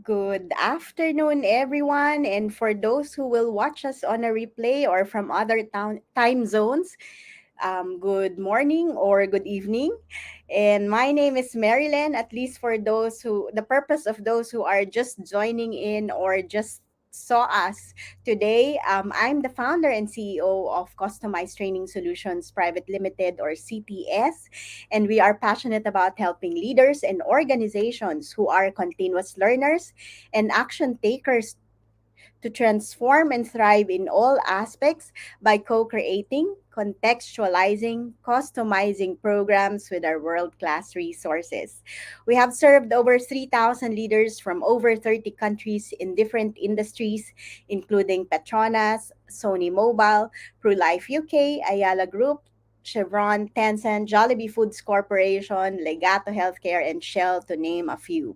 Good afternoon, everyone. And for those who will watch us on a replay or from other time zones, good morning or good evening. And my name is Marilyn, at least for the purpose of those who are just joining in or just saw us today. I'm the founder and CEO of Customized Training Solutions Private Limited or CTS, and we are passionate about helping leaders and organizations who are continuous learners and action takers to transform and thrive in all aspects by co creating, contextualizing, customizing programs with our world class resources. We have served over 3,000 leaders from over 30 countries in different industries, including Petronas, Sony Mobile, ProLife UK, Ayala Group, Chevron, Tencent, Jollibee Foods Corporation, Legato Healthcare, and Shell, to name a few.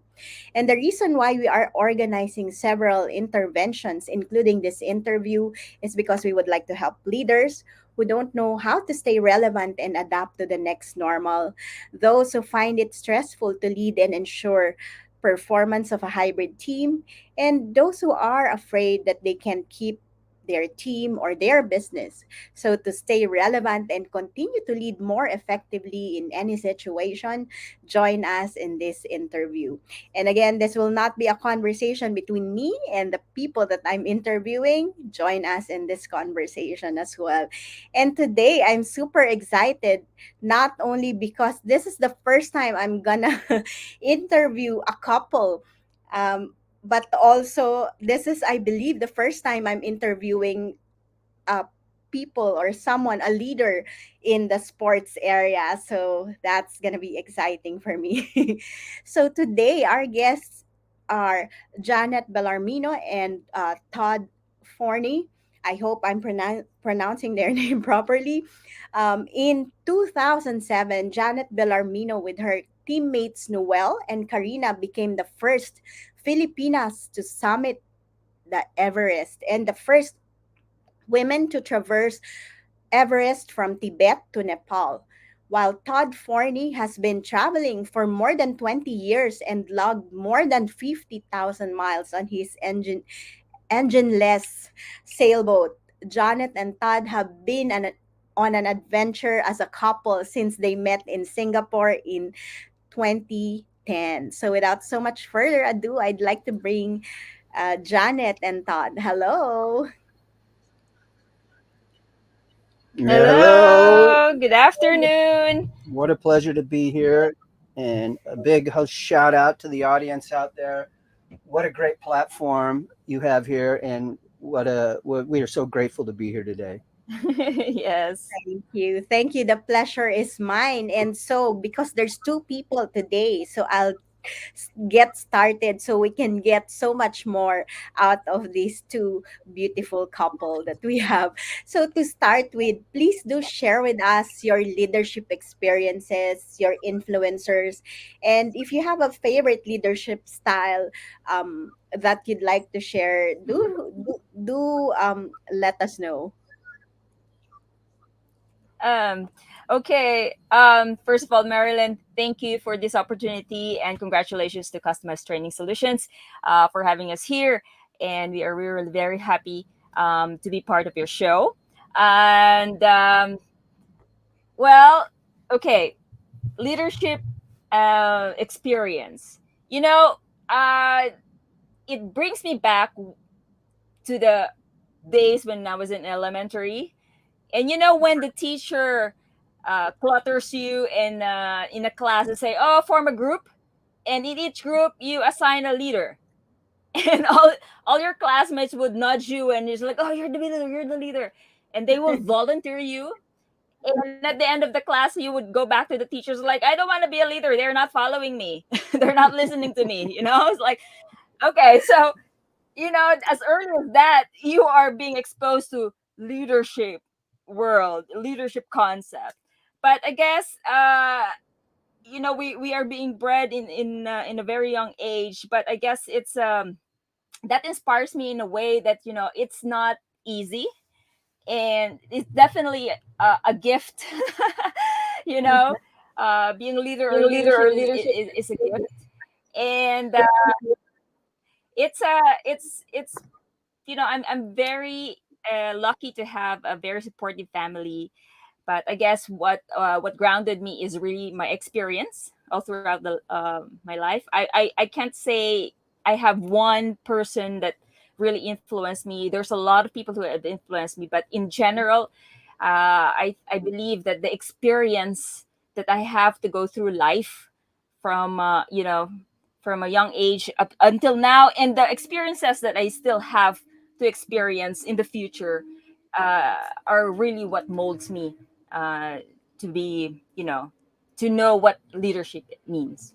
And the reason why we are organizing several interventions, including this interview, is because we would like to help leaders who don't know how to stay relevant and adapt to the next normal, those who find it stressful to lead and ensure performance of a hybrid team, and those who are afraid that they can keep their team or their business. So, to stay relevant and continue to lead more effectively in any situation, join us in this interview. And again, this will not be a conversation between me and the people that I'm interviewing. Join us in this conversation as well. And today, I'm super excited, not only because this is the first time I'm gonna interview a couple, but also this is, I believe, the first time I'm interviewing uh, people or someone, a leader in the sports area. So that's going to be exciting for me. So today, our guests are Janet Bellarmino and Todd Forney. I hope I'm pronouncing their name properly. In 2007, Janet Bellarmino, with her teammates Noel and Karina, became the first Filipinas to summit the Everest and the first women to traverse Everest from Tibet to Nepal. While Todd Forney has been traveling for more than 20 years and logged more than 50,000 miles on his engineless sailboat, Janet and Todd have been on an adventure as a couple since they met in Singapore in 2010. So, without so much further ado, I'd like to bring Janet and Todd. Hello. Yeah, hello. Hello, good afternoon. What a pleasure to be here. And a big shout out to the audience out there. What a great platform you have here. And we are so grateful to be here today. Yes. Thank you. Thank you. The pleasure is mine. And so, because there's two people today, so I'll get started so we can get so much more out of these two beautiful couple that we have. So, to start with, please do share with us your leadership experiences, your influencers, and if you have a favorite leadership style that you'd like to share, do let us know. Um, okay. First of all, Marilyn, thank you for this opportunity and congratulations to Customized Training Solutions for having us here. And we are really very happy to be part of your show. And well, okay, leadership experience. You know, uh, it brings me back to the days when I was in elementary. And you know when the teacher clutters you in a class and say, "Oh, form a group," and in each group you assign a leader, and all your classmates would nudge you, and it's like, "Oh, you're the leader," and they will volunteer you. And at the end of the class, you would go back to the teachers like, "I don't want to be a leader. They're not following me. They're not listening to me." It's like, okay, so as early as that, you are being exposed to leadership world, leadership concept. But I guess we are being bred in a very young age. But I guess it's that inspires me in a way that it's not easy, and it's definitely a gift. you know, being a leader or leadership is a gift, and it's I'm very lucky to have a very supportive family. But I guess what grounded me is really my experience all throughout my life. I can't say I have one person that really influenced me. There's a lot of people who have influenced me, but in general, I believe that the experience that I have to go through life from from a young age up until now, and the experiences that I still have to experience in the future are really what molds me uh, to be, to know what leadership means.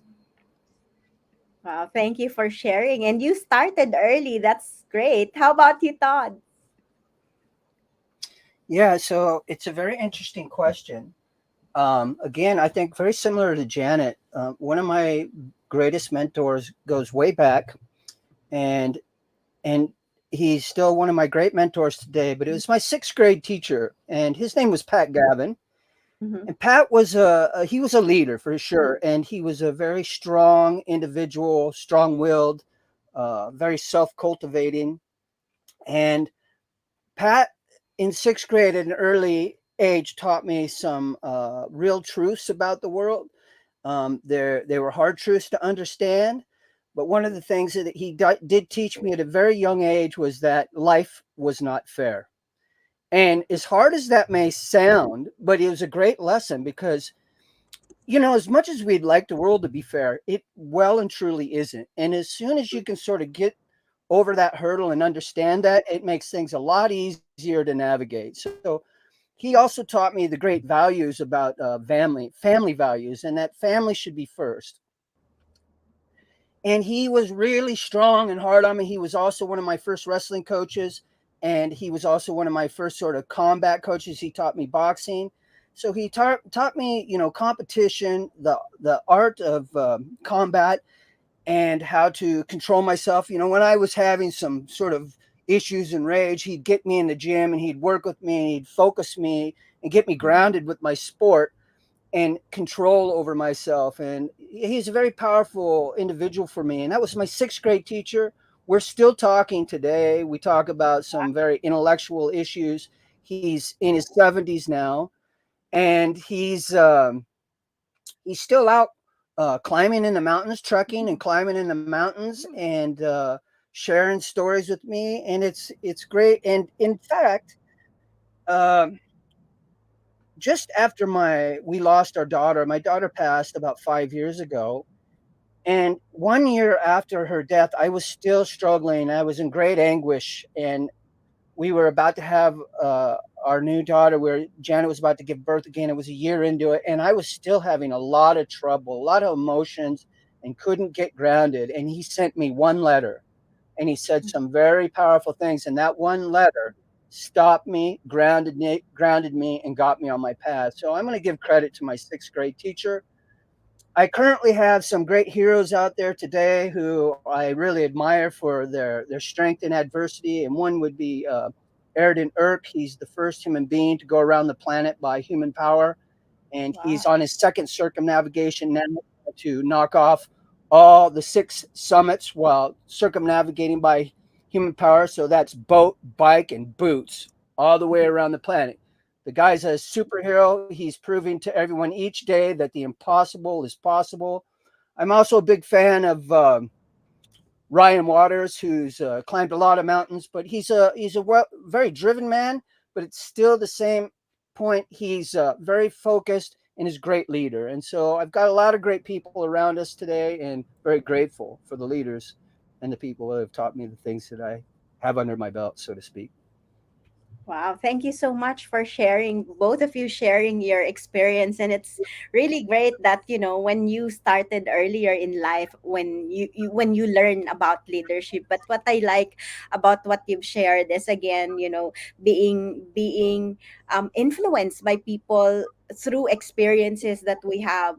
Wow, thank you for sharing. And you started early. That's great. How about you, Todd? Yeah, so it's a very interesting question. Again, I think very similar to Janet. One of my greatest mentors goes way back, and and he's still one of my great mentors today. But it was my sixth grade teacher, and his name was Pat Gavin. Mm-hmm. And Pat was he was a leader for sure, and he was a very strong individual, strong-willed, very self-cultivating. And Pat, in sixth grade at an early age, taught me some real truths about the world. They were hard truths to understand, but one of the things that did teach me at a very young age was that life was not fair. And as hard as that may sound, but it was a great lesson because as much as we'd like the world to be fair, it well and truly isn't. And as soon as you can sort of get over that hurdle and understand that, it makes things a lot easier to navigate. So he also taught me the great values about family values, and that family should be first. And he was really strong and hard on me. He was also one of my first wrestling coaches, and he was also one of my first sort of combat coaches. He taught me boxing. So he taught me, competition, the art of combat, and how to control myself. When I was having some sort of issues and rage, he'd get me in the gym and he'd work with me and he'd focus me and get me grounded with my sport and control over myself. And he's a very powerful individual for me. And that was my sixth grade teacher. We're still talking today. We talk about some very intellectual issues. He's in his 70s now, and he's still out climbing in the mountains, trekking and climbing in the mountains, and sharing stories with me. And it's great. And in fact, um, just after my we lost our daughter, my daughter passed about 5 years ago. And 1 year after her death, I was still struggling. I was in great anguish, and we were about to have our new daughter, where Janet was about to give birth again. It was a year into it, and I was still having a lot of trouble, a lot of emotions, and couldn't get grounded. And he sent me one letter, and he said some very powerful things. And that one letter stopped me, grounded me, and got me on my path. So I'm going to give credit to my sixth grade teacher. I currently have some great heroes out there today who I really admire for their strength in adversity, and one would be Erden Erk. He's the first human being to go around the planet by human power, and he's Wow. on his second circumnavigation now to knock off all the six summits while circumnavigating by human power. So that's boat, bike, and boots all the way around the planet. The guy's a superhero. He's proving to everyone each day that the impossible is possible. I'm also a big fan of Ryan Waters, who's climbed a lot of mountains, but he's a very driven man. But it's still the same point. He's very focused and is a great leader. And so I've got a lot of great people around us today, and very grateful for the leaders and the people who have taught me the things that I have under my belt, so to speak. Wow, thank you so much for sharing, both of you sharing your experience. And it's really great that, when you started earlier in life, when when you learn about leadership. But what I like about what you've shared is, again, being influenced by people through experiences that we have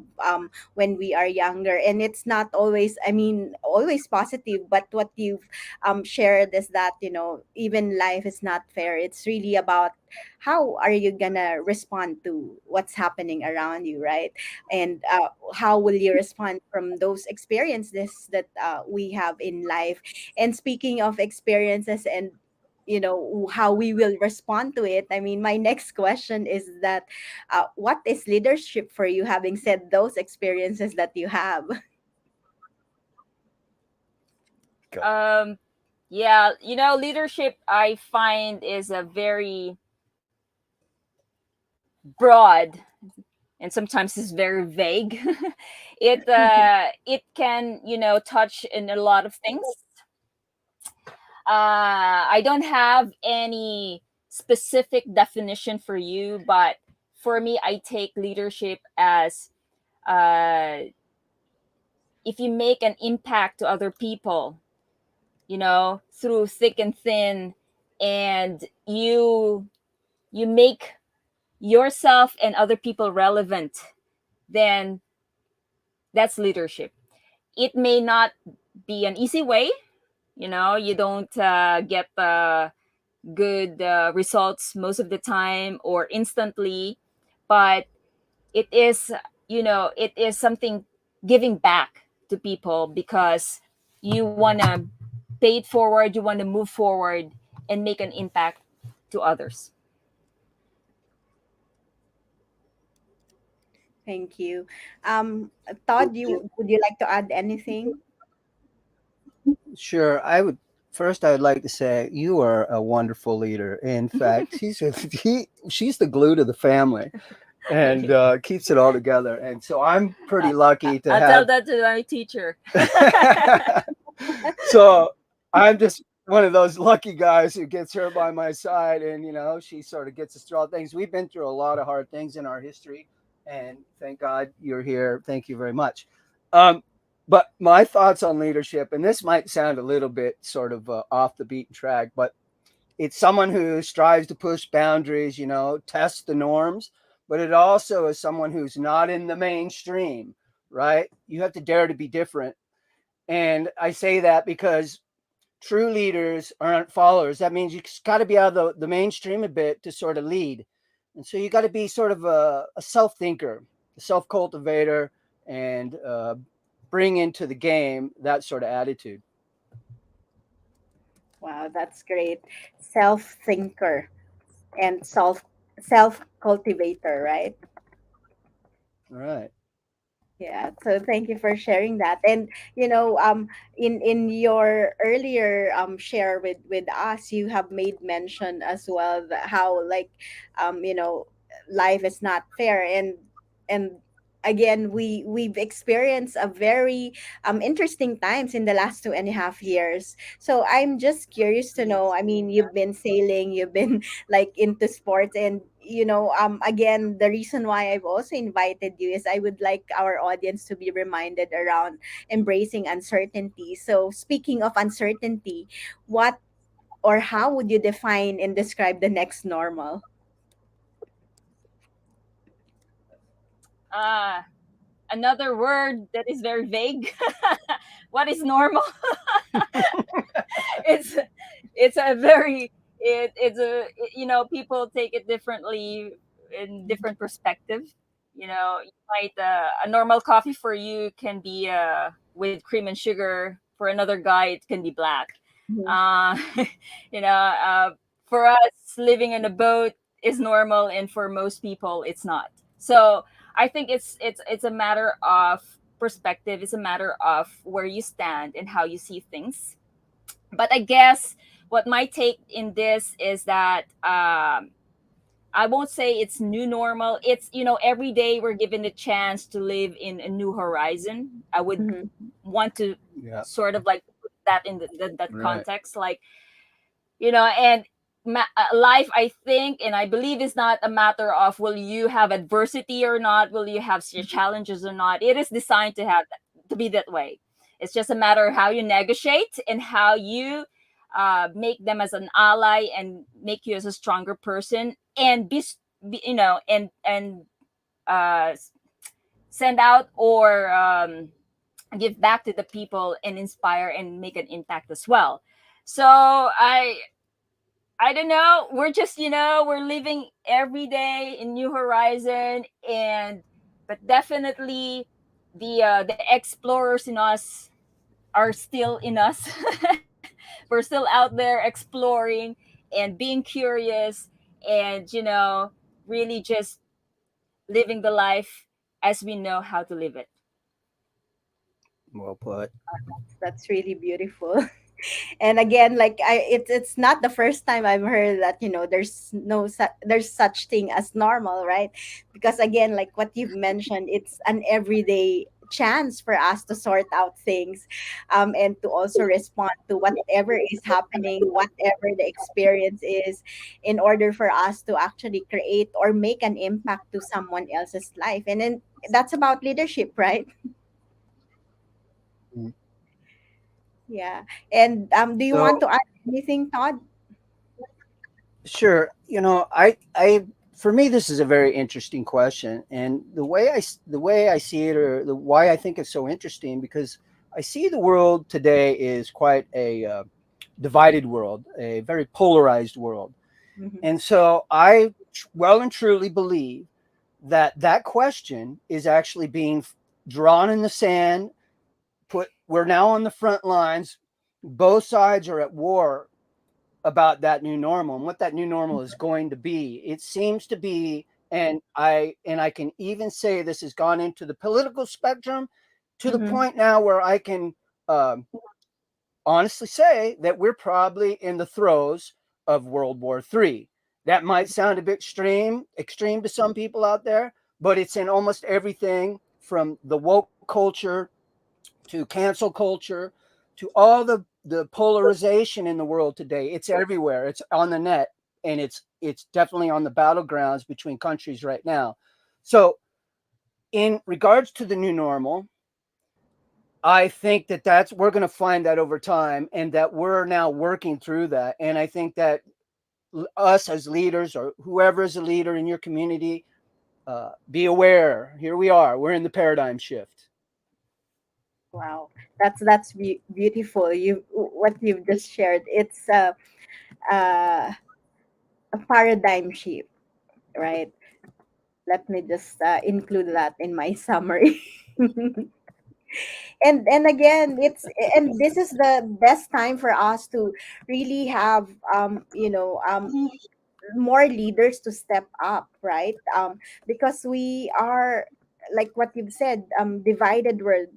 when we are younger, and it's not always, I mean, always positive, but what you've shared is that, you know, even life is not fair. It's really about how are you gonna respond to what's happening around you, right? And how will you respond from those experiences that we have in life. And speaking of experiences and, you know, how we will respond to it, I mean, my next question is that what is leadership for you, having said those experiences that you have? Go. Um, yeah, leadership I find is a very broad, and sometimes is very vague. It can, touch in a lot of things. I don't have any specific definition for you, but for me, I take leadership as, uh, if you make an impact to other people, through thick and thin, and you make yourself and other people relevant, then that's leadership. It may not be an easy way. You don't get good results most of the time or instantly, but it is, it is something giving back to people because you want to pay it forward, you want to move forward and make an impact to others. Thank you. Todd, you would you like to add anything? Sure. I would like to say you are a wonderful leader. In fact, she's the glue to the family and keeps it all together. And so I'm pretty lucky to I'll tell have. that to my teacher. So I'm just one of those lucky guys who gets her by my side, and she sort of gets us through all things. We've been through a lot of hard things in our history, and thank God you're here. Thank you very much. Um, but my thoughts on leadership, and this might sound a little bit sort of off the beaten track, but it's someone who strives to push boundaries, test the norms, but it also is someone who's not in the mainstream, right? You have to dare to be different. And I say that because true leaders aren't followers. That means you got to be out of the mainstream a bit to sort of lead. And so you got to be sort of a self thinker, a self cultivator, and bring into the game that sort of attitude. Wow, that's great. Self thinker and self cultivator, right? All right. Yeah, so thank you for sharing that. And you know, in your earlier share with us, you have made mention as well that how, like, you know, life is not fair. And again, we've experienced a very interesting times in the last 2.5 years. So I'm just curious to know, I mean, you've been sailing, you've been like into sports, and you know, again, the reason why I've also invited you is I would like our audience to be reminded around embracing uncertainty. So speaking of uncertainty, what or how would you define and describe the next normal? uh Another word that is very vague. What is normal? it's it's a very it's a people take it differently in different perspective. You might a normal coffee for you can be with cream and sugar. For another guy it can be black. Mhm. uh you know for us, living in a boat is normal, and for most people it's not. So I think it's a matter of perspective. It's a matter of where you stand and how you see things. But I guess what my take in this is that, I won't say it's new normal. It's, every day we're given the chance to live in a new horizon. I would Mhm. want to Yeah. sort of like put that in that Right. context. Like, and life, I think, and I believe, is not a matter of will you have adversity or not, will you have your challenges or not. It is designed to have that, to be that way. It's just a matter of how you negotiate and how you make them as an ally and make you as a stronger person, and be, and uh, send out or give back to the people and inspire and make an impact as well. So I don't know. We're just, we're living every day in new horizon, and but definitely the explorers in us are still in us. We're still out there exploring and being curious, and really just living the life as we know how to live it. Well put. That's really beautiful. And again, like it's not the first time I've heard that, there's such thing as normal, right? Because again, like what you've mentioned, it's an everyday chance for us to sort out things, and to also respond to whatever is happening, whatever the experience is, in order for us to actually create or make an impact to someone else's life. And then that's about leadership, right? Mm. Yeah. And do you want So to add anything, Todd? sure, for me, this is a very interesting question, and the way I see it, or the why I think it's so interesting, because I see the world today is quite a divided world, a very polarized world, Mm-hmm. and so I well and truly believe that that question is actually being drawn in the sand. We're now on the front lines. Both sides are at war about that new normal and what that new normal is going to be. It seems to be, and I can even say this has gone into the political spectrum to the Mm-hmm. point now where I can um, honestly say that we're probably in the throes of World War III. That might sound a bit extreme to some people out there, but it's in almost everything from the woke culture to cancel culture to all the polarization in the world today. It's everywhere. It's on the net, and it's definitely on the battlegrounds between countries right now. So in regards to the new normal, I think that that's we're going to find that over time, and that we're now working through that. And I think that us as leaders, or whoever is a leader in your community, be aware. Here we are. We're in the paradigm shift. Wow, that's beautiful. You what you've just shared. It's uh, a paradigm shift, right? Let me just include that in my summary. And again, and this is the best time for us to really have more leaders to step up, right? Because we are, like what you've said, divided world,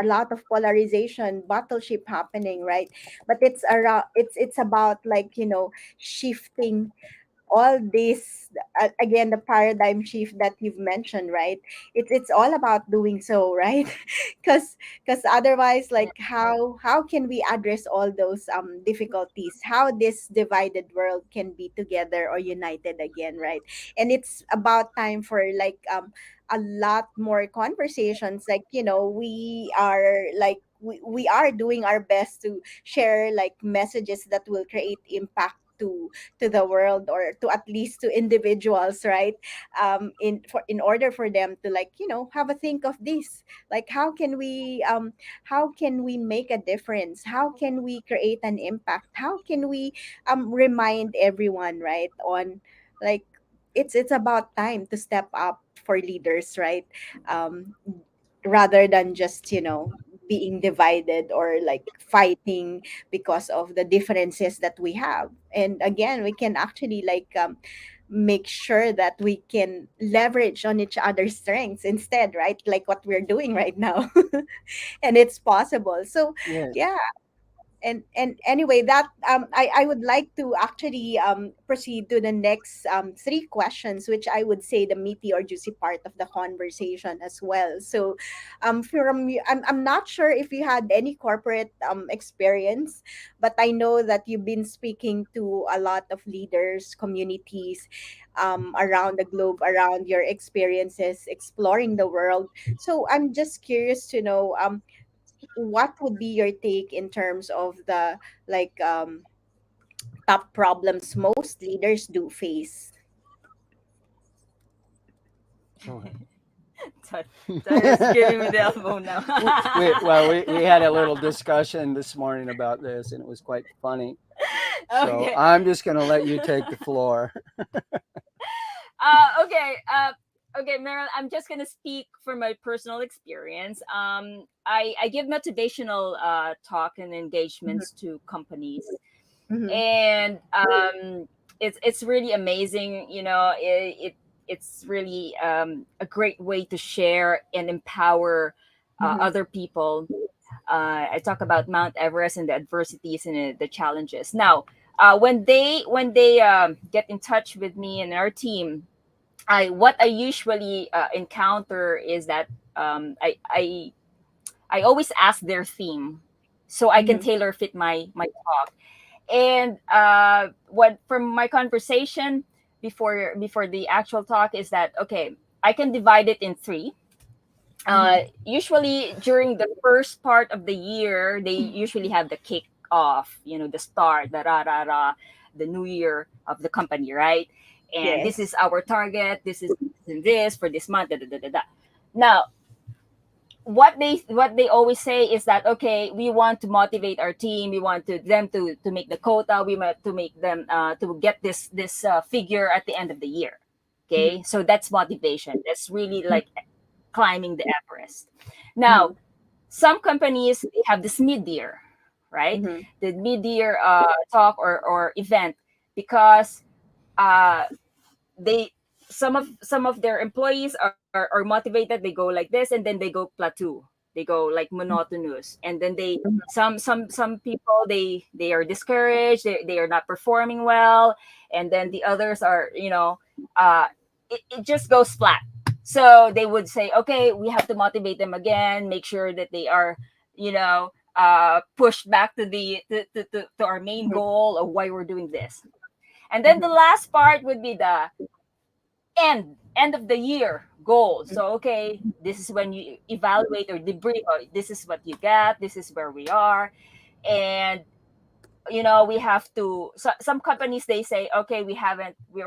a lot of polarization, battleship happening, right? But it's about, like, shifting all this, again, the paradigm shift that you've mentioned, right? It's all about doing so, right? Because otherwise, like, how can we address all those difficulties, how this divided world can be together or united again, right? And it's about time for, like, a lot more conversations, like, we are, like, we are doing our best to share, like, messages that will create impact to the world, or to at least to individuals, right? In order for them to, like, have a think of this, like, how can we make a difference, how can we create an impact, how can we remind everyone, right, on, like, it's about time to step up for leaders, right? um Rather than just, being divided or, like, fighting because of the differences that we have. And again, we can actually, like, make sure that we can leverage on each other's strengths instead, right? Like what we're doing right now. And it's possible. So Yes. yeah. And anyway, that I would like to actually proceed to the next three questions, which I would say the meaty or juicy part of the conversation as well. So I'm not sure if you had any corporate experience, but I know that you've been speaking to a lot of leaders, communities, around the globe, around your experiences exploring the world. So I'm just curious to know, what would be your take in terms of the, like, top problems most leaders do face? Todd, Todd is giving me the elbow now. We had a little discussion this morning about this, and it was quite funny. So Okay. I'm just going to let you take the floor. Okay. Okay, Meryl, I'm just gonna speak from my personal experience. I give motivational talk and Mhm, engagements to companies, mhm, and it's really amazing. It's really a great way to share and empower mhm, other people. I talk about Mount Everest and the adversities and the challenges. Now, when they get in touch with me and our team, I usually encounter is that I always ask their theme, so I can mhm, tailor fit my talk. And what from my conversation before the actual talk is that, okay, I can divide it in three. mhm, Usually during the first part of the year, they usually have the kick off, the start, the rah rah rah, the new year of the company, right? And this yes. is our target. This is this for this month. Da, da, da, da, da. Now, what they always say is that, okay, we want to motivate our team. We want them to make the quota. We want to make them to get this figure at the end of the year. Mhm, Okay, so that's motivation. That's really mhm, like climbing the Everest. Now, mhm, some companies they have this mid-year, right? mhm, The mid-year talk or event, because uh, they some of their employees are motivated. They go like this, and then they go plateau. They go like monotonous, and then they mhm, some people they are discouraged. They are not performing well, and then the others are uh, it just goes flat. So they would say, okay, we have to motivate them again, make sure that they are pushed back to our main mhm, goal of why we're doing this. And then the mhm, last part would be the end of the year goal. So, okay, this is when you evaluate or debrief. Oh, this is what you got. This is where we are. And we have to, some companies they say, okay, we haven't we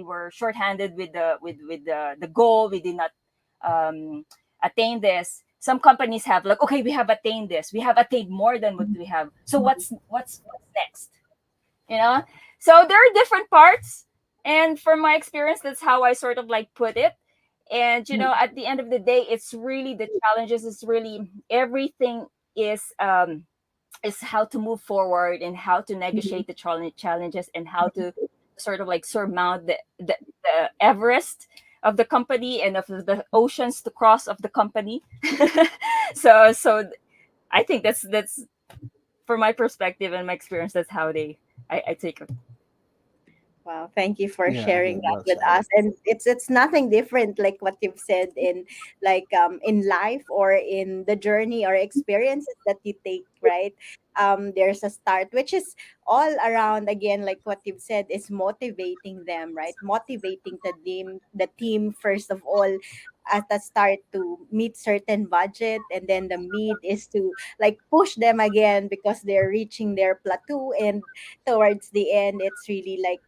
were shorthanded with the goal. We did not um attain this. Some companies have like, okay, we have attained this. We have attained more than what we have. So what's next? you know so there are different parts, and from my experience, that's how I sort of like put it. And mhm, at the end of the day, it's really the challenges. It's really everything is how to move forward and how to mhm, negotiate the challenges, and how to sort of like surmount the Everest of the company, and of the oceans to cross of the company. So I think that's from my perspective and my experience, that's how I take it. Wow, thank you for Yeah, sharing very that well with said. us. And it's nothing different like what you've said in in life or in the journey or experiences that you take, right? There's a start which is all around again like what you've said is motivating them, right? Motivating the team first of all at the start to meet certain budget, and then the mid is to like push them again because they're reaching their plateau, and towards the end it's really like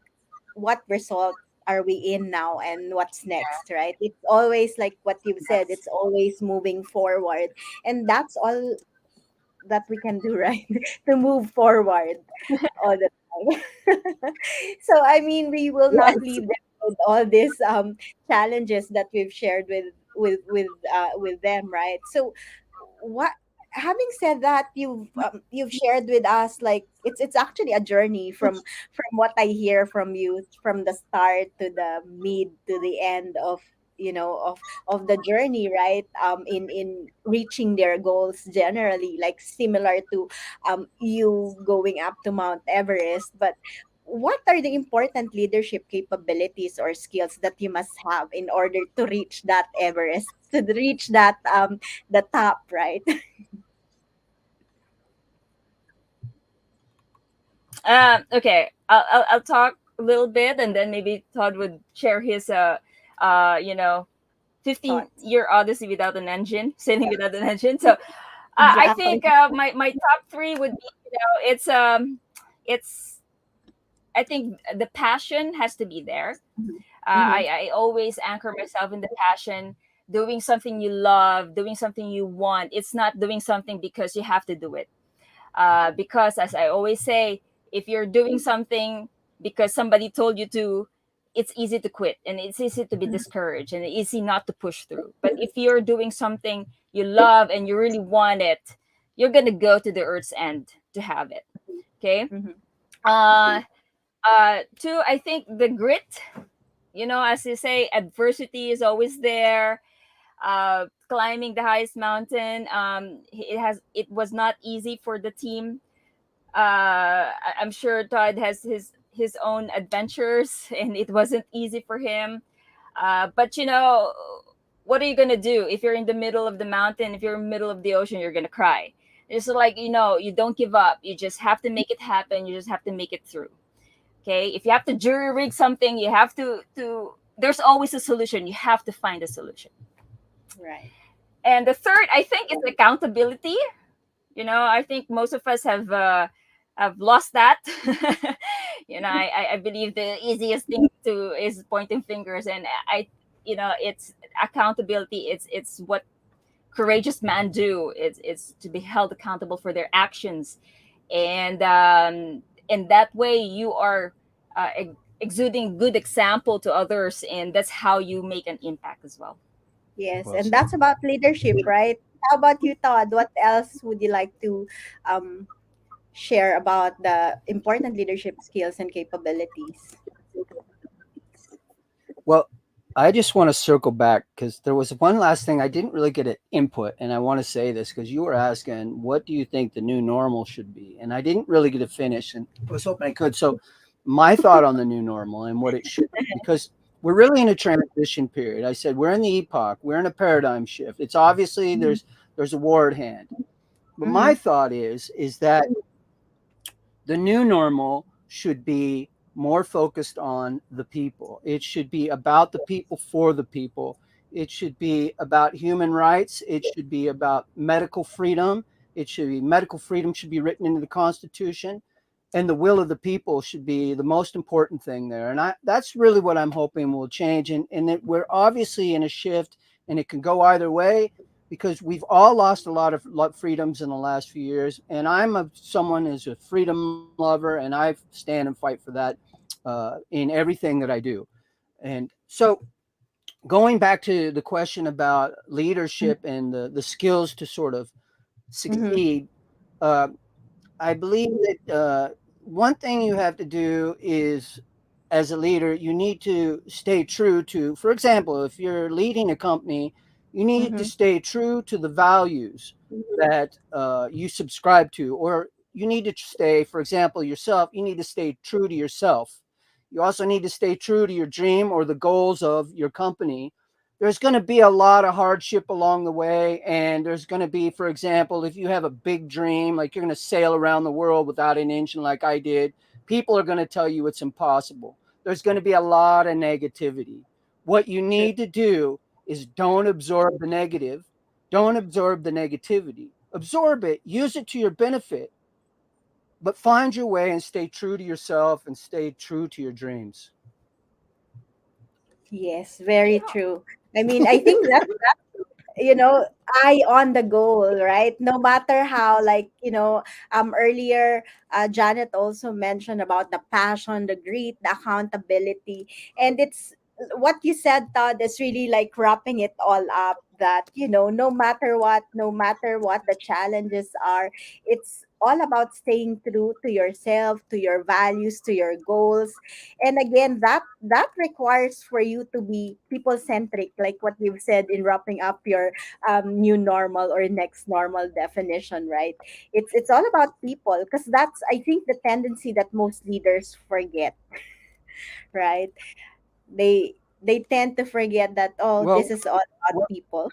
what result are we in now and what's next, right? It's always like what you've said, Yes. it's always moving forward, and that's all that we can do, right? To move forward all the time. So I mean, we will not Yes. leave them with all these challenges that we've shared with them, right? So what, having said that, you've shared with us like it's actually a journey from what I hear from you, from the start to the mid to the end of of the journey, right? In reaching their goals, generally like similar to you going up to Mount Everest. But what are the important leadership capabilities or skills that you must have in order to reach that Everest, to reach that the top, right? Okay, I'll talk a little bit, and then maybe Todd would share his Thoughts. 15-year odyssey without an engine, sailing without an engine. So I Exactly. think my top three would be, it's I think the passion has to be there. Mhm. Mhm. I always anchor myself in the passion. doing something you love, doing something you want. It's not doing something because you have to do it. Because, as I always say, if you're doing something because somebody told you to, it's easy to quit and it's easy to be discouraged and it's easy not to push through. But if you're doing something you love and you really want it, you're going to go to the earth's end to have it. Okay. Mm-hmm. Uh, Two, I think the grit, as you say, adversity is always there. Climbing the highest mountain, it was not easy for the team. I'm sure Todd has his own adventures, and it wasn't easy for him. But what are you gonna do if you're in the middle of the mountain? If you're in the middle of the ocean, you're gonna cry. It's like, you don't give up. You just have to make it happen. You just have to make it through. Okay, if you have to jury rig something, you have to. There's always a solution. You have to find a solution. Right. And the third, I think, is accountability. I think most of us have lost that. I believe the easiest thing to is pointing fingers, and it's accountability. It's what courageous men do. It's to be held accountable for their actions, and in that way you are exuding good example to others, and that's how you make an impact as well. Yes, Well and said. that's about leadership, right? How about you, Todd? What else would you like to um, share about the important leadership skills and capabilities? Well, I just want to circle back because there was one last thing I didn't really get an input, and I want to say this because you were asking, what do you think the new normal should be? And I didn't really get to finish, and I was hoping I could. So, my thought on the new normal and what it should be, because we're really in a transition period. I said we're in the epoch, we're in a paradigm shift. It's obviously Mm-hmm. there's a war at hand, but Mm-hmm. my thought is that the new normal should be more focused on the people. It should be about the people for the people. It should be about human rights. It should be about medical freedom. Medical freedom should be written into the Constitution, and the will of the people should be the most important thing there. And that's really what I'm hoping will change. And that we're obviously in a shift, and it can go either way because we've all lost a lot of freedoms in the last few years. And someone who's a freedom lover, and I stand and fight for that in everything that I do. And so, going back to the question about leadership and the skills to sort of Mm-hmm. succeed, uh, I believe that one thing you have to do is, as a leader, you need to stay true to, for example, if you're leading a company, you need to Mm-hmm. stay true to the values that you subscribe to, or you need to stay, for example, yourself, you need to stay true to yourself. You also need to stay true to your dream or the goals of your company. There's going to be a lot of hardship along the way. And there's going to be, for example, if you have a big dream, like you're going to sail around the world without an engine, like I did, people are going to tell you it's impossible. There's going to be a lot of negativity. What you True. need to do is don't absorb the negative, don't absorb the negativity. Absorb it, use it to your benefit, but find your way and stay true to yourself and stay true to your dreams. Yes, very true. I mean, I think that eye on the goal, right? No matter how, like, earlier, Janet also mentioned about the passion, the grit, the accountability. And it's what you said, Todd, is really like wrapping it all up, that no matter what the challenges are, it's all about staying true to yourself, to your values, to your goals. And again, that requires for you to be people centric, like what you've said in wrapping up your new normal or next normal definition, right? It's all about people, because that's, I think, the tendency that most leaders forget, right? They tend to forget that, oh, Well, this is all about what people.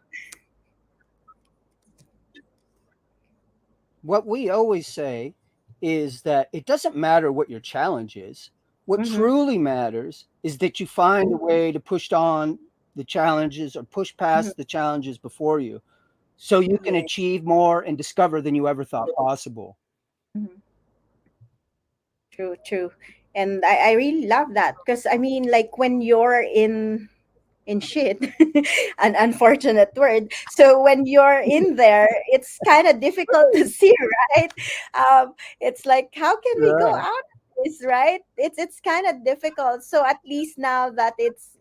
what we always say is that it doesn't matter what your challenge is. What Mm-hmm. truly matters is that you find a way to push on the challenges or push Mm-hmm. past the challenges before you so you can Yeah. achieve more and discover than you ever thought possible. Mm-hmm. True, true. And I really love that, because I mean, like, when you're in in shit, an unfortunate word. So when you're in there, it's kind of difficult to see, right? It's like, how can we go Right. out of this, right? It's kind of difficult. So at least now that it's,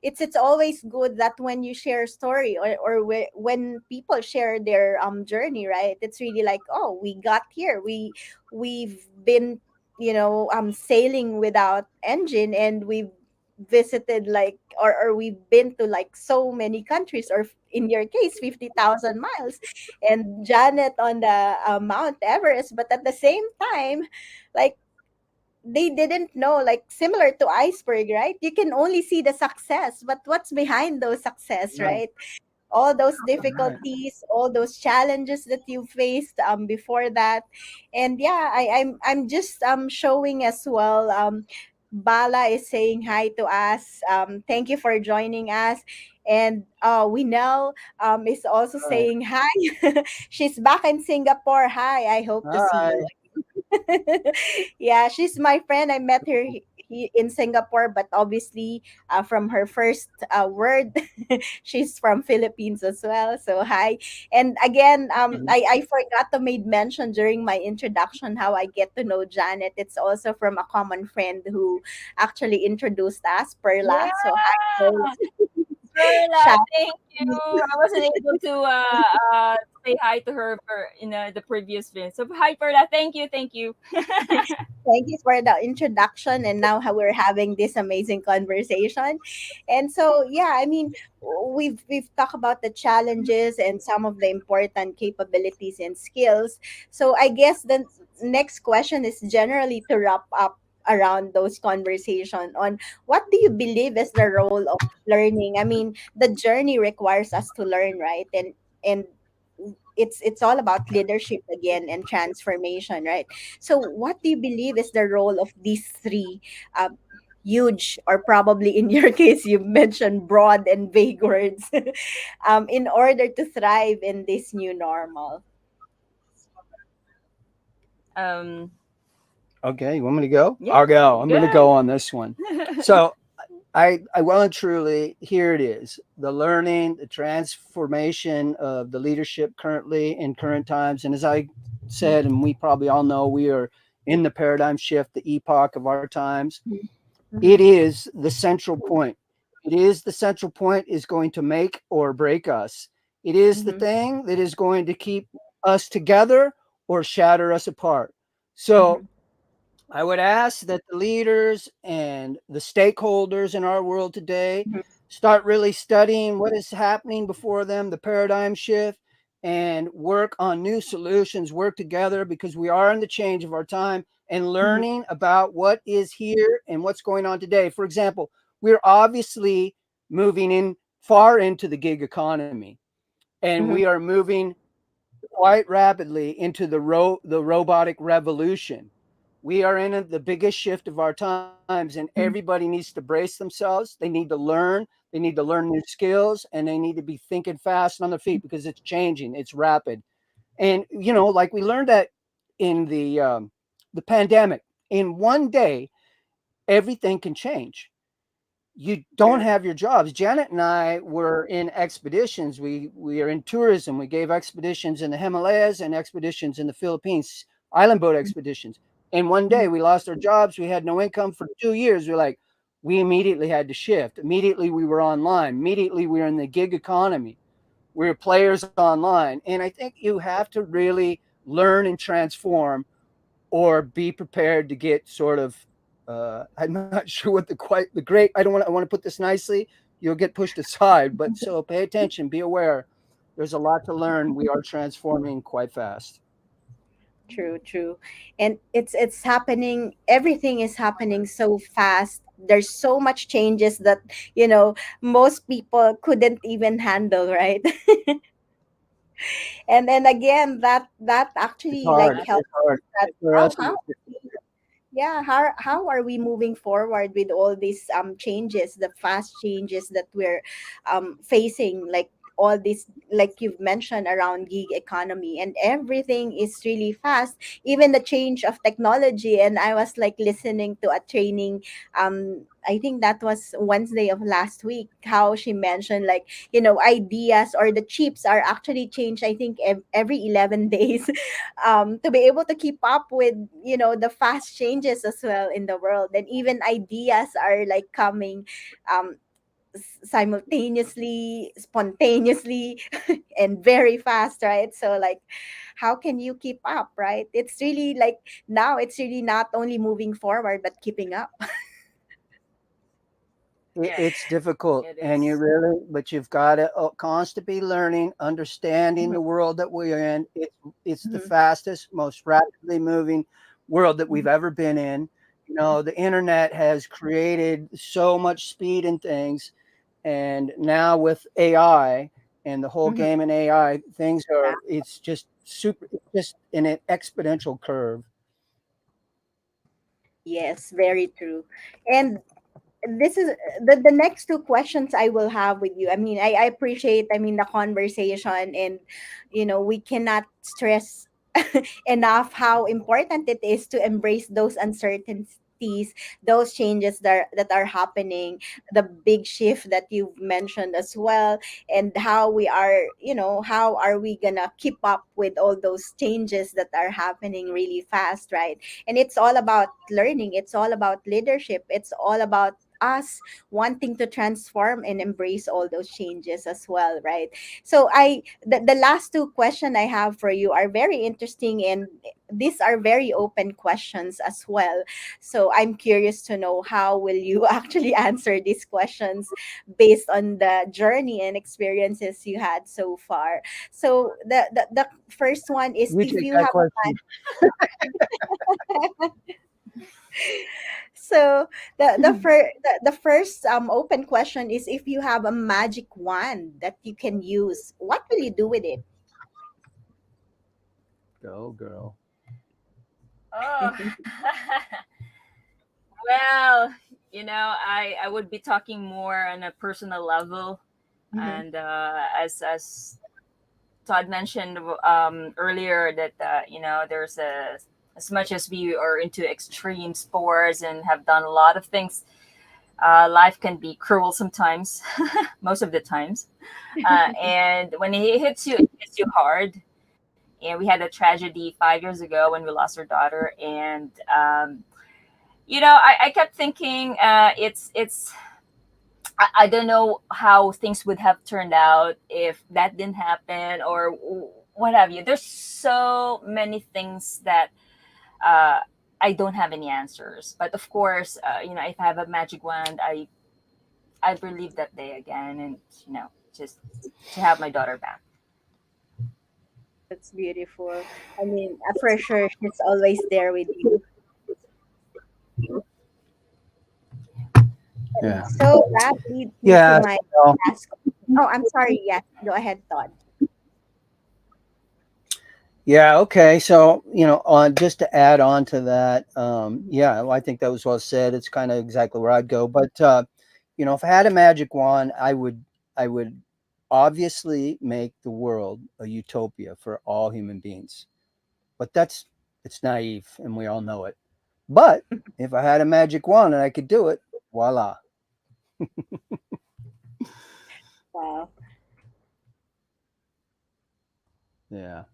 it's always good that when you share story, or when people share their journey, right? It's really like, oh, we got here, we've been, sailing without engine, and we've visited like, or we've been to like so many countries, or in your case 50,000 miles, and Janet on the Mount Everest. But at the same time, like, they didn't know, like, similar to iceberg, right? You can only see the success, but what's behind those success, Right. right? All those Right. difficulties, all those challenges that you faced before that. And yeah, I'm just showing as well. Bala is saying hi to us. Thank you for joining us. And we know is also Right. saying hi. She's back in Singapore. Hi, I hope to see you. Hi. Yeah, she's my friend. I met her in Singapore, but obviously, from her first word, she's from Philippines as well. So hi. And again, Mhm. I forgot to made mention during my introduction how I get to know Janet. It's also from a common friend who actually introduced us, Perla. So hi, Yeah, Perla. Perla, Shout thank you. I wasn't able to say hi to her for the previous film. So hi, Perla. Thank you, thank you. Thank you for the introduction, and now how we're having this amazing conversation. And so, yeah, I mean, we've talked about the challenges and some of the important capabilities and skills. So I guess the next question is generally to wrap up around those conversation on what do you believe is the role of learning. I mean, the journey requires us to learn, right? And it's all about leadership again and transformation, right? So, what do you believe is the role of these three huge, or probably in your case, you mentioned broad and vague words, in order to thrive in this new normal? um, Okay, you want me to go? yeah, I'll go. I'm go going to go ahead. on this one. So, I well and truly, here it is, the learning, the transformation of the leadership currently in current times. And as I said, and we probably all know, we are in the paradigm shift, the epoch of our times. It Mm-hmm. is the central point. It is the central point is going to make or break us. It is the Mm-hmm. thing that is going to keep us together or shatter us apart. Mm-hmm. So I would ask that the leaders and the stakeholders in our world today start really studying what is happening before them, the paradigm shift, and work on new solutions, work together because we are in the change of our time and Mm-hmm. learning about what is here and what's going on today. For example, we're obviously moving in far into the gig economy and we Mm-hmm. are moving quite rapidly into the robotic revolution. We are in the biggest shift of our times, and everybody needs to brace themselves. They need to learn. They need to learn new skills, and they need to be thinking fast on their feet because it's changing. It's rapid, and like we learned that in the pandemic. In one day, everything can change. You don't True. have your jobs. Janet and I were in expeditions. We are in tourism. We gave expeditions in the Himalayas and expeditions in the Philippines, island boat expeditions. And one Mm-hmm. day we lost our jobs. We had no income for 2 years. We're like, we immediately had to shift. Immediately we were online. Immediately we were in the gig economy. We were players online. And I think you have to really learn and transform or be prepared to get sort of I'm not sure what the great I don't want I want to put this nicely, you'll get pushed aside, but so pay attention, be aware, there's a lot to learn, we are transforming quite fast. True, true. And it's happening, everything is happening so fast. There's so much changes that, most people couldn't even handle, right? And then again, that It's actually like hard, helps it's hard that for us. how are we moving forward with all these changes, the fast changes that we're facing, like all this, like you've mentioned, around gig economy, and everything is really fast, even the change of technology. And I was like listening to a training, I think that was Wednesday of last week, how she mentioned, like, ideas or the chips are actually changed, I think, every 11 days, to be able to keep up with, the fast changes as well in the world. And even ideas are like coming, um, simultaneously, spontaneously, and very fast, right? So, like, how can you keep up, right? It's really like, now it's really not only moving forward but keeping up. It's Yes, difficult, it and you is. really, but you've got to constantly be learning, understanding Mhm, the world that we're in. It's the mhm, fastest, most rapidly moving world that we've mhm, ever been in. You know, the internet has created so much speed in things, and now with AI and the whole mhm. game in AI, things Yeah. are. It's just super. It's just in an exponential curve. Yes, very true. And this is the next two questions I will have with you. I mean, I appreciate, I mean, the conversation, and we cannot stress enough how important it is to embrace those uncertainties, those changes that are happening, the big shift that you've mentioned as well, and how we are, how are we gonna keep up with all those changes that are happening really fast, right? And it's all about learning, it's all about leadership, it's all about us wanting to transform and embrace all those changes as well, right? So the last two questions I have for you are very interesting, and these are very open questions as well. So I'm curious to know, how will you actually answer these questions based on the journey and experiences you had so far. So the first one is, You if take you that have a question. So the first open question is, if you have a magic wand that you can use, what will you do with it? Go, girl. Oh, well, I would be talking more on a personal level, Mhm. and as Todd mentioned earlier, that there's a as much as we are into extreme sports and have done a lot of things, life can be cruel sometimes, most of the times. And when it hits you hard. And we had a tragedy 5 years ago when we lost our daughter, and I kept thinking, I don't know how things would have turned out if that didn't happen, or what have you. There's so many things that uh, I don't have any answers. But of course, if I have a magic wand, I relive that day again, and just to have my daughter back. That's beautiful. I mean, for sure, she's always there with you. Yeah. So that leads me to Yeah. my So, last question. Oh, I'm sorry. Yes, go ahead, Todd. yeah. Okay. So, on just to add on to that, yeah, well, I think that was well said. It's kind of exactly where I'd go. But, if I had a magic wand, I would obviously make the world a utopia for all human beings. But it's naive, and we all know it. But if I had a magic wand and I could do it, voila. Wow. Yeah.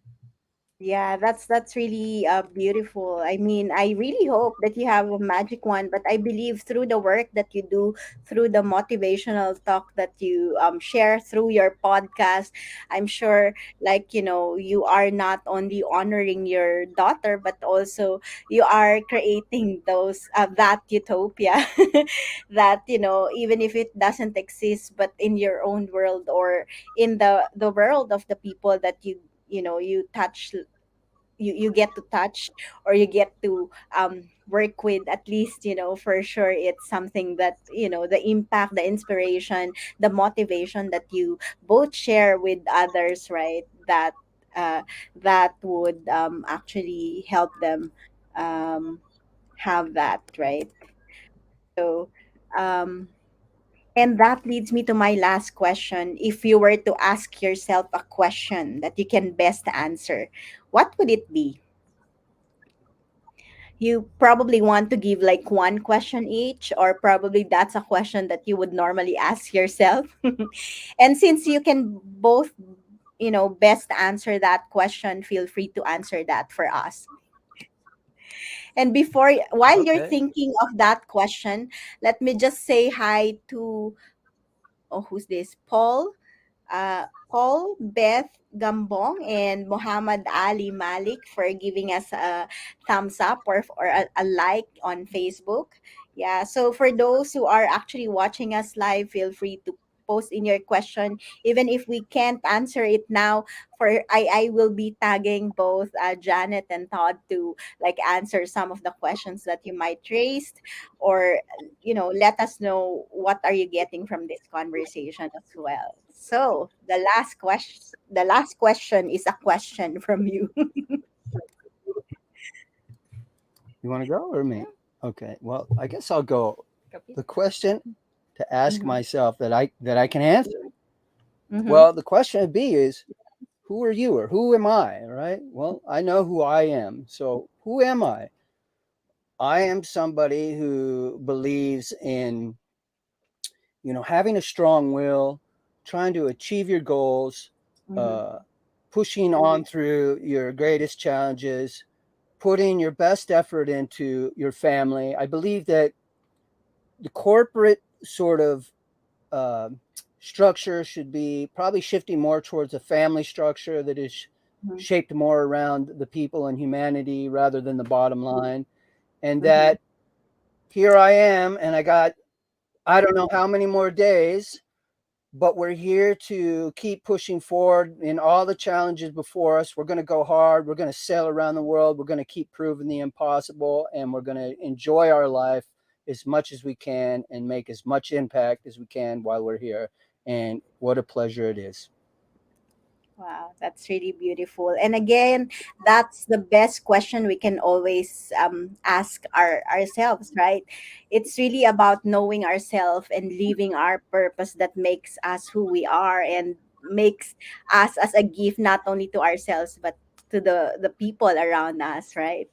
Yeah, that's really beautiful. I mean, I really hope that you have a magic one, but I believe through the work that you do, through the motivational talk that you share through your podcast, I'm sure, like, you are not only honoring your daughter, but also you are creating those that utopia that, even if it doesn't exist, but in your own world, or in the world of the people that you touch, you get to touch, or you get to work with. At least, for sure, it's something that, the impact, the inspiration, the motivation that you both share with others, right? Uh, that would actually help them have that, right? So um And that leads me to my last question. If you were to ask yourself a question that you can best answer, what would it be? You probably want to give like one question each, or probably that's a question that you would normally ask yourself. And since you can both, best answer that question, feel free to answer that for us. And while you're Okay. thinking of that question, let me just say hi to, oh, who's this? Paul, Beth Gambong, and Muhammad Ali Malik for giving us a thumbs up or a like on Facebook. Yeah, so for those who are actually watching us live, feel free to post in your question. Even if we can't answer it now, I will be tagging both Janet and Todd to like answer some of the questions that you might raised, or let us know what are you getting from this conversation as well. So the last question is a question from you. You want to go or me? Yeah. Okay. Well, I guess I'll go. Copy. The question to ask Mm-hmm. myself that I can answer. Mm-hmm. Well, the question would be is who are you or who am I? Right? Well, I know who I am. So who am I? I am somebody who believes in having a strong will, trying to achieve your goals, Mm-hmm. uh, pushing on through your greatest challenges, putting your best effort into your family. I believe that the corporate sort of uh, structure should be probably shifting more towards a family structure that is shaped more around the people and humanity rather than the bottom line. And Mm-hmm. that here I am, and I don't know how many more days, but we're here to keep pushing forward in all the challenges before us. We're going to go hard. We're going to sail around the world. We're going to keep proving the impossible, and we're going to enjoy our life as much as we can and make as much impact as we can while we're here. And what a pleasure it is. Wow, that's really beautiful. And again, that's the best question we can always ask ourselves, right? It's really about knowing ourselves and living our purpose that makes us who we are and makes us as a gift not only to ourselves but to the people around us, right?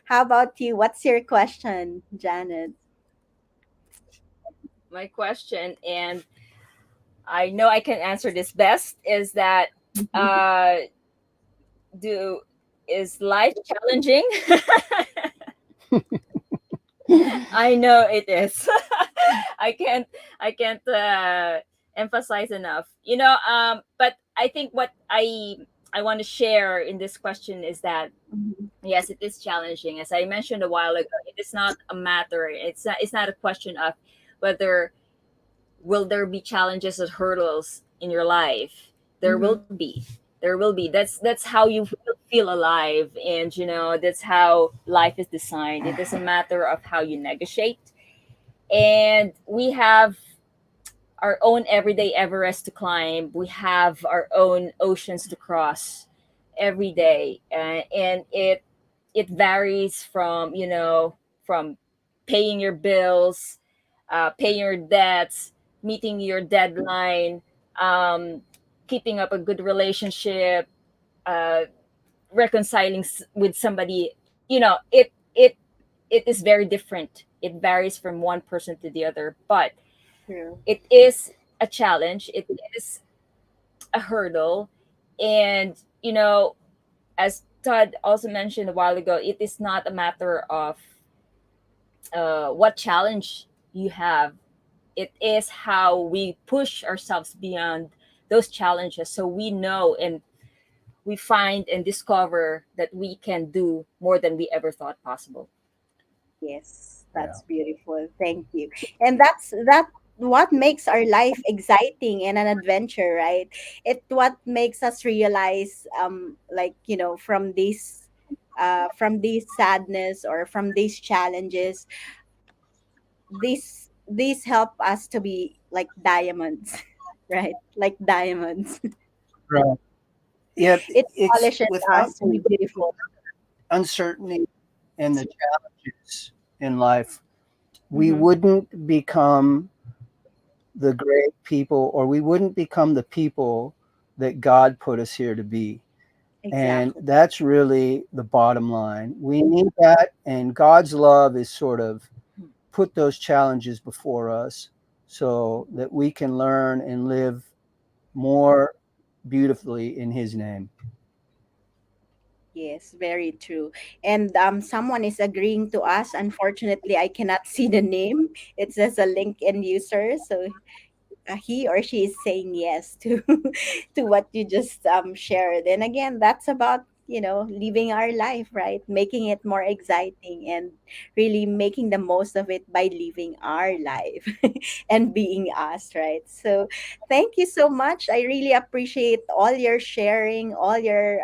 How about you? What's your question, Janet? My question, and I know I can answer this best, is that uh, do is life challenging? I know it is. I can't I can't emphasize enough. But I think what I want to share in this question is that Mhm. yes, it is challenging. As I mentioned a while ago, it is not a matter. It's not a question of whether will there be challenges or hurdles in your life. There will Mhm. be. There will be. That's how you feel alive, and that's how life is designed. It is a matter of how you negotiate, and we have our own everyday Everest to climb. We have our own oceans to cross every day, and it varies from from paying your bills, paying your debts, meeting your deadline, um, keeping up a good relationship, uh, reconciling with somebody. It is very different. It varies from one person to the other, but True. it is a challenge. It is a hurdle, and as Todd also mentioned a while ago, it is not a matter of what challenge you have. It is how we push ourselves beyond those challenges, so we know and we find and discover that we can do more than we ever thought possible. Yes, Yeah. that's beautiful. Thank you. And that what makes our life exciting and an adventure, right? It what makes us realize like, from this sadness or from these challenges, these help us to be like diamonds, right? Like diamonds. Right. Yeah. It It's polishes without us to be beautiful. uncertainty and the challenges in life, we Mm-hmm. wouldn't become the great people, or we wouldn't become the people that God put us here to be. And Exactly. that's really the bottom line. We need that, and God's love is sort of put those challenges before us so that we can learn and live more beautifully in His name. Yes, very true. And someone is agreeing to us. Unfortunately, I cannot see the name. It says a LinkedIn user. So he or she is saying yes to to what you just shared. And again, that's about, living our life, right, making it more exciting and really making the most of it by living our life and being us, right? So thank you so much. I really appreciate all your sharing, all your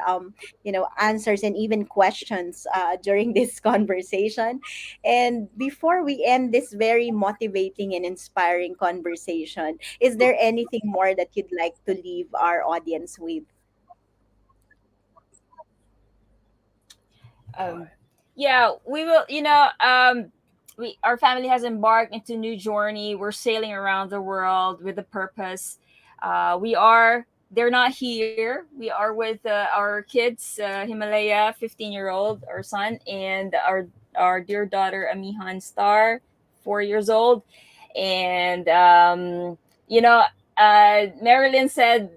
answers and even questions during this conversation. And before we end this very motivating and inspiring conversation, is there anything more that you'd like to leave our audience with? um yeah, we will, we, our family has embarked into new journey. We're sailing around the world with a purpose. We are They're not here. We are with our kids, Himalaya, 15-year old, our son, and our dear daughter Amihan Star, 4 years old. And you know Marilyn said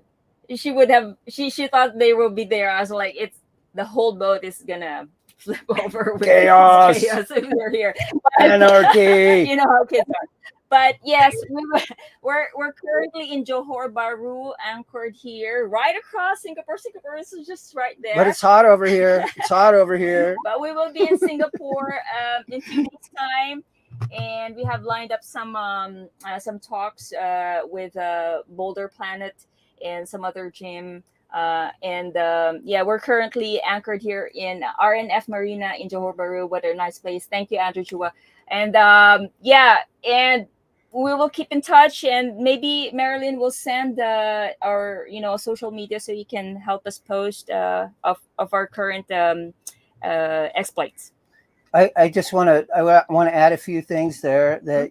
she thought they will be there. I was like, it's the whole boat is gonna flip over with this Chaos, chaos if they're here. But anarchy. you know how kids are. But yes, we're currently in Johor Bahru, anchored here, right across Singapore. Singapore is just right But there. it's hot over here. It's hot over here. But we will be in Singapore in 2 weeks' time, and we have lined up some talks with Boulder Planet and some other gym. And yeah, we're currently anchored here in RNF Marina in Johor Bahru. What a nice place! Thank you, Andrew Chua. And yeah, and we will keep in touch, and maybe Marilyn will send our social media so you can help us post of our current exploits. I just want to want to add a few things there that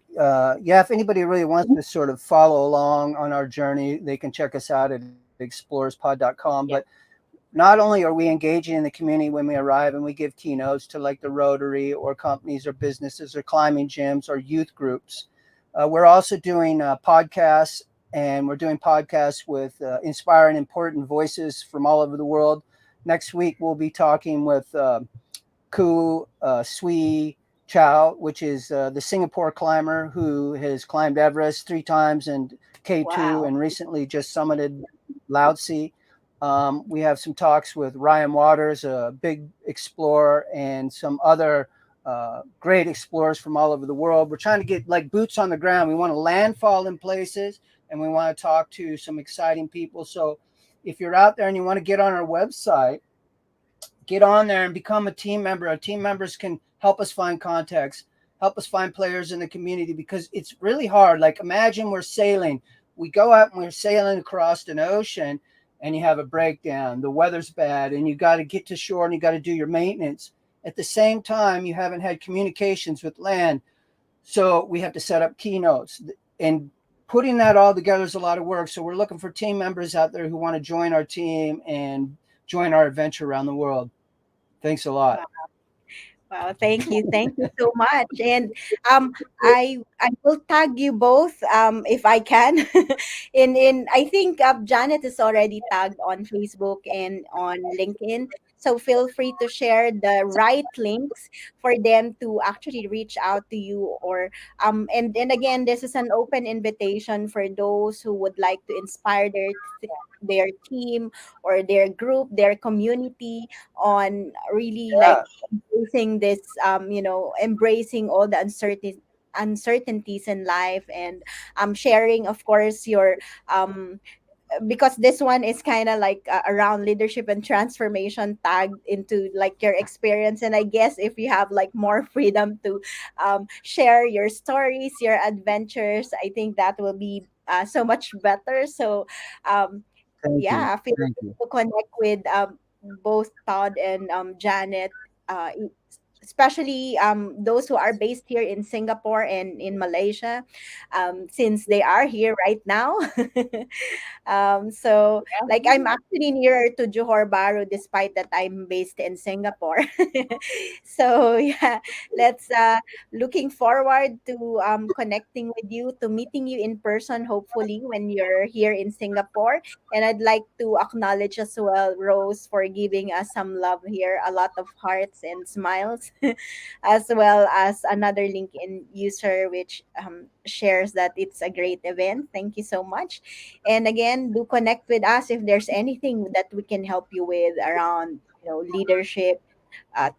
yeah, if anybody really wants to sort of follow along on our journey, they can check us out at explorerspod.com. But Yeah. not only are we engaging in the community when we arrive and we give keynotes to like the Rotary or companies or businesses or climbing gyms or youth groups, we're also doing podcasts, and we're doing podcasts with inspiring important voices from all over the world. Next week we'll be talking with Ku Sui Chow, which is the Singapore climber who has climbed Everest 3 times and K2 Wow. and recently just summited Laozi. We have some talks with Ryan Waters, a big explorer, and some other great explorers from all over the world. We're trying to get like boots on the ground. We want to landfall in places, and we want to talk to some exciting people. So if you're out there and you want to get on our website, get on there and become a team member. Our team members can help us find contacts, help us find players in the community, because it's really hard. Like imagine we're sailing, we go out and we're sailing across an ocean, and you have a breakdown, the weather's bad, and you got to get to shore and you got to do your maintenance. At the same time, you haven't had communications with land, so we have to set up keynotes, and putting that all together is a lot of work. So we're looking for team members out there who want to join our team and join our adventure around the world. Thanks a lot. Wow, thank you so much. And I will tag you both if I can. In I think Janet is already tagged on Facebook and on LinkedIn. So feel free to share the right links for them to actually reach out to you, or and again, this is an open invitation for those who would like to inspire their team or their group, their community on really like Yeah. embracing this embracing all the uncertainties in life, and sharing of course your um because this one is kind of like around leadership and transformation, tagged into like your experience. And I guess if you have like more freedom to share your stories, your adventures, I think that will be so much better. So um Thank you. yeah, feel Thank free you. to connect with both Todd and Janet, especially those who are based here in Singapore and in Malaysia, since they are here right now. So like I'm actually nearer to Johor Bahru despite that I'm based in Singapore. So yeah, let's looking forward to connecting with you, to meeting you in person hopefully when you're here in Singapore. And I'd like to acknowledge as well Rose for giving us some love here, a lot of hearts and smiles, as well as another LinkedIn user which shares that it's a great event. Thank you so much. And again, do connect with us if there's anything that we can help you with around, leadership,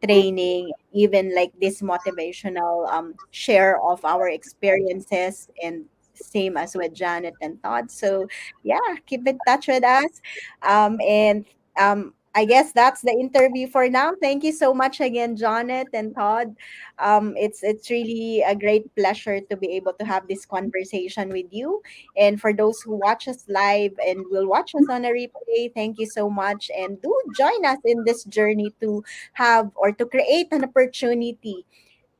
training, even like this motivational share of our experiences, and same as with Janet and Todd. So yeah, keep in touch with us. And I guess that's the interview for now. Thank you so much again, Janet and Todd. It's really a great pleasure to be able to have this conversation with you. And for those who watch us live and will watch us on a replay, thank you so much. And do join us in this journey to have or to create an opportunity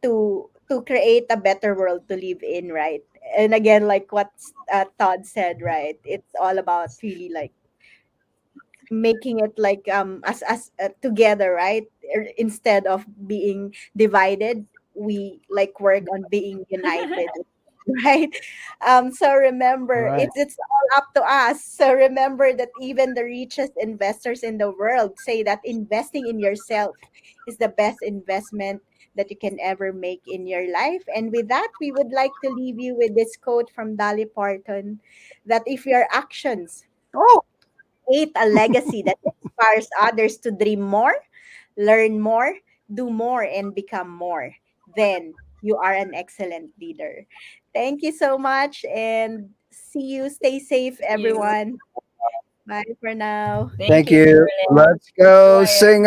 to create a better world to live in, right? And again, like what Todd said, right? It's all about really like making it like as together, right? Instead of being divided, we like work on being united. Right. So All remember, right. it's all up to us. So remember that even the richest investors in the world say that investing in yourself is the best investment that you can ever make in your life. And with that, we would like to leave you with this quote from Dolly Parton, that if your actions Oh, create a legacy that inspires others to dream more, learn more, do more, and become more, then you are an excellent leader. Thank you so much and see you. Stay safe, You. everyone. Bye for now. Thank thank you, you. Carolyn. Let's go Bye. sing